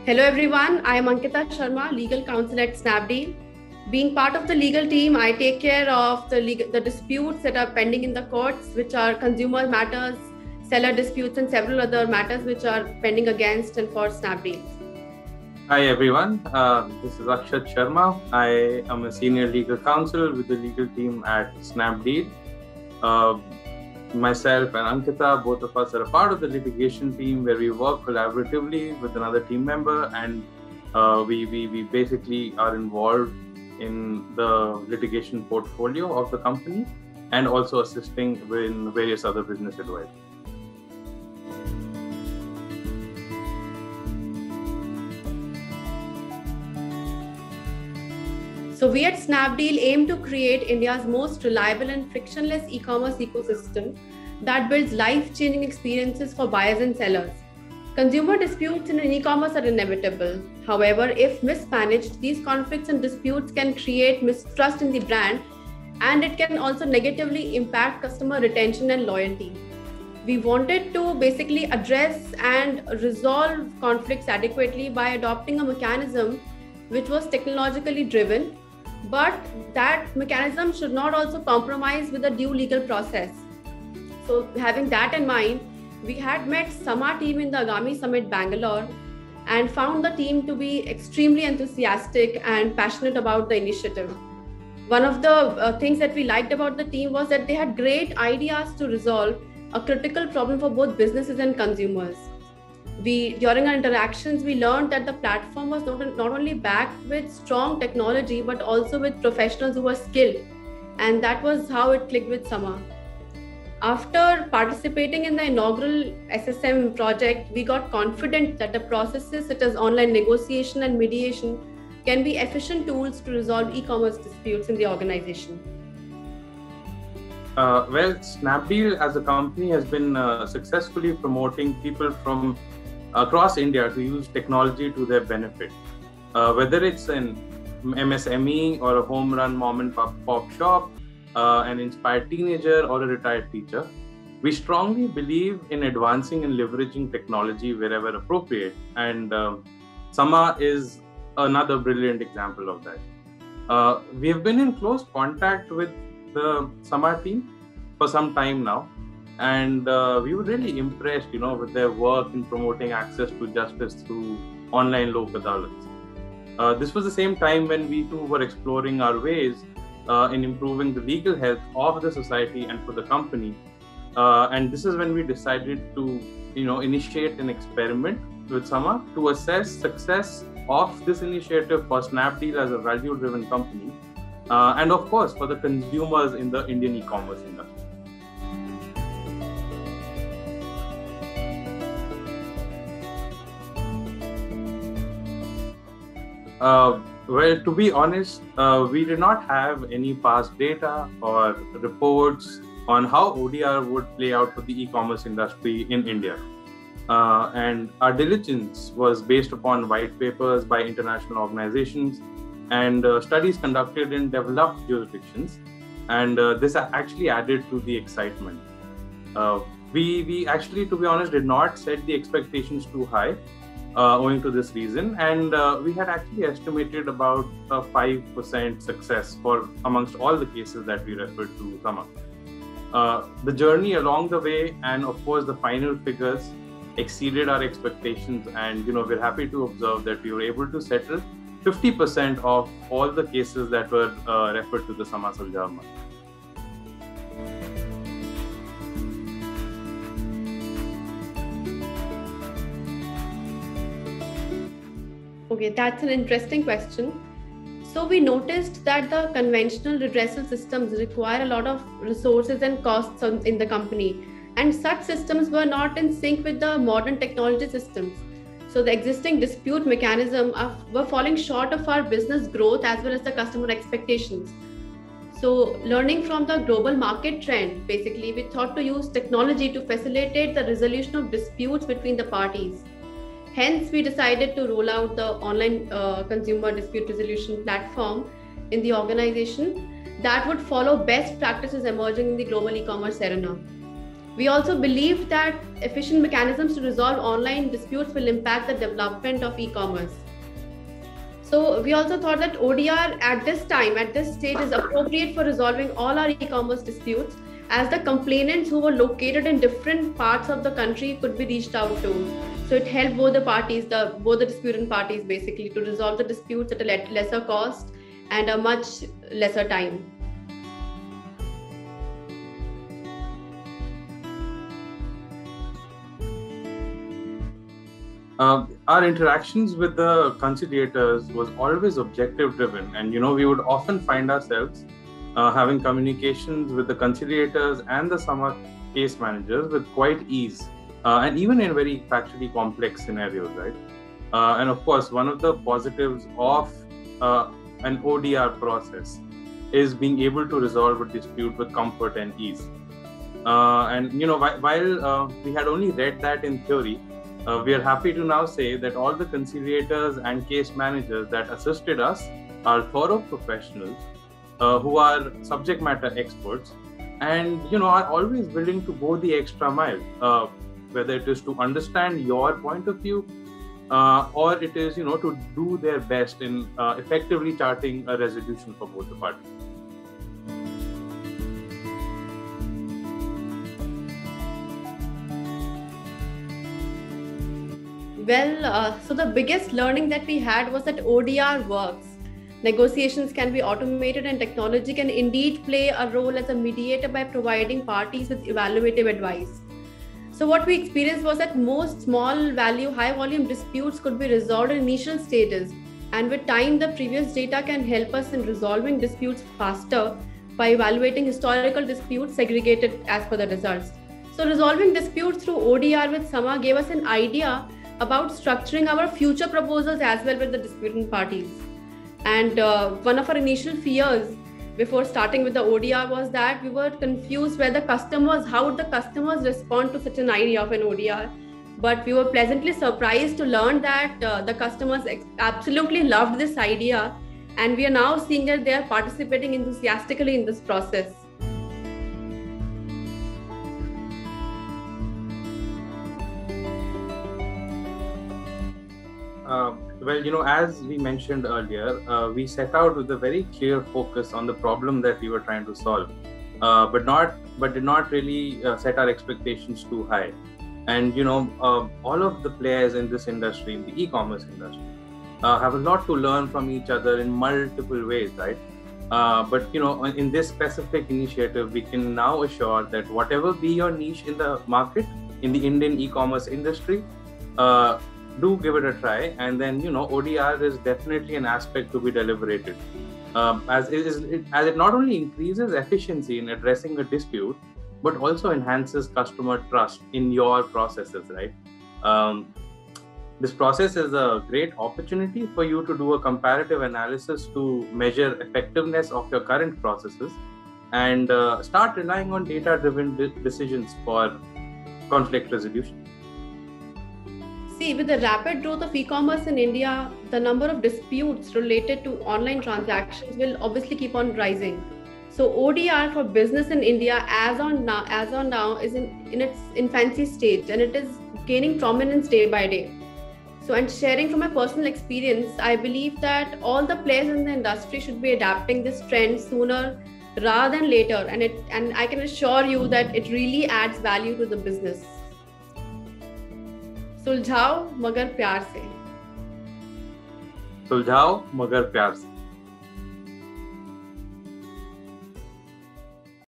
Hello everyone, I am Ankita Sharma, Legal Counsel at Snapdeal. Being part of the legal team, I take care of the disputes that are pending in the courts, which are consumer matters, seller disputes, and several other matters which are pending against and for Snapdeal. Hi everyone, this is Akshat Sharma. I am a senior legal counsel with the legal team at Snapdeal. Myself and Ankita, both of us are a part of the litigation team where we work collaboratively with another team member, and we basically are involved in the litigation portfolio of the company and also assisting in various other business advice. So we at Snapdeal aim to create India's most reliable and frictionless e-commerce ecosystem that builds life-changing experiences for buyers and sellers. Consumer disputes in e-commerce are inevitable. However, if mismanaged, these conflicts and disputes can create mistrust in the brand, and it can also negatively impact customer retention and loyalty. We wanted to basically address and resolve conflicts adequately by adopting a mechanism which was technologically driven, but that mechanism should not also compromise with the due legal process. So having that in mind, we had met Sama team in the Agami Summit Bangalore and found the team to be extremely enthusiastic and passionate about the initiative. One of the things that we liked about the team was that they had great ideas to resolve a critical problem for both businesses and consumers. During our interactions, we learned that the platform was not only backed with strong technology, but also with professionals who were skilled. And that was how it clicked with Sama. After participating in the inaugural SSM project, we got confident that the processes such as online negotiation and mediation can be efficient tools to resolve e-commerce disputes in the organization. Well, Snapdeal as a company has been successfully promoting people from across India to use technology to their benefit. Whether it's an MSME or a home run mom and pop shop, an inspired teenager or a retired teacher, we strongly believe in advancing and leveraging technology wherever appropriate. And Sama is another brilliant example of that. We have been in close contact with the Sama team for some time now. And we were really impressed, with their work in promoting access to justice through online Lok Adalats. This was the same time when we too were exploring our ways in improving the legal health of the society and for the company. And this is when we decided to, initiate an experiment with Sama to assess success of this initiative for Snapdeal as a value-driven company, and of course for the consumers in the Indian e-commerce industry. Well, to be honest, we did not have any past data or reports on how ODR would play out for the e-commerce industry in India. And our diligence was based upon white papers by international organizations and studies conducted in developed jurisdictions. And this actually added to the excitement. We actually, to be honest, did not set the expectations too high. Owing to this reason, and we had actually estimated about a 5% success for amongst all the cases that we referred to Sama. The journey along the way and of course the final figures exceeded our expectations, and we're happy to observe that we were able to settle 50% of all the cases that were referred to the Sama Suljha. Okay, that's an interesting question. So we noticed that the conventional redressal systems require a lot of resources and costs in the company, and such systems were not in sync with the modern technology systems. So the existing dispute mechanism were falling short of our business growth as well as the customer expectations. So learning from the global market trend, basically, we thought to use technology to facilitate the resolution of disputes between the parties. Hence, we decided to roll out the online consumer dispute resolution platform in the organization that would follow best practices emerging in the global e-commerce arena. We also believe that efficient mechanisms to resolve online disputes will impact the development of e-commerce. So we also thought that ODR at this stage is appropriate for resolving all our e-commerce disputes, as the complainants who were located in different parts of the country could be reached out to. So it helped both the parties, both the disputant parties basically, to resolve the disputes at a lesser cost and a much lesser time. Our interactions with the conciliators was always objective driven, and we would often find ourselves having communications with the conciliators and the SAMA case managers with quite ease, and even in very factually complex scenarios, right? And of course, one of the positives of an ODR process is being able to resolve a dispute with comfort and ease. And while we had only read that in theory, we are happy to now say that all the conciliators and case managers that assisted us are thorough professionals who are subject matter experts and are always willing to go the extra mile, whether it is to understand your point of view or it is to do their best in effectively charting a resolution for both the parties. Well, so the biggest learning that we had was that ODR works. Negotiations can be automated and technology can indeed play a role as a mediator by providing parties with evaluative advice. So what we experienced was that most small value, high volume disputes could be resolved in initial stages. And with time, the previous data can help us in resolving disputes faster by evaluating historical disputes segregated as per the results. So resolving disputes through ODR with SAMA gave us an idea about structuring our future proposals as well with the disputing parties. And one of our initial fears before starting with the ODR was that we were confused how would the customers respond to such an idea of an ODR. But we were pleasantly surprised to learn that the customers absolutely loved this idea, and we are now seeing that they are participating enthusiastically in this process. Well, as we mentioned earlier, we set out with a very clear focus on the problem that we were trying to solve, but did not really set our expectations too high. And all of the players in this industry, in the e-commerce industry, have a lot to learn from each other in multiple ways, right? But in this specific initiative, we can now assure that whatever be your niche in the market, in the Indian e-commerce industry, do give it a try. And then ODR is definitely an aspect to be deliberated, as it not only increases efficiency in addressing a dispute, but also enhances customer trust in your processes, right? This process is a great opportunity for you to do a comparative analysis to measure effectiveness of your current processes and start relying on data-driven decisions for conflict resolution. See, with the rapid growth of e-commerce in India, the number of disputes related to online transactions will obviously keep on rising. So ODR for business in India as on now is in its infancy stage, and it is gaining prominence day by day. So, and sharing from my personal experience, I believe that all the players in the industry should be adapting this trend sooner rather than later, and I can assure you that it really adds value to the business. सुलझाओ मगर प्यार से। सुलझाओ मगर प्यार से।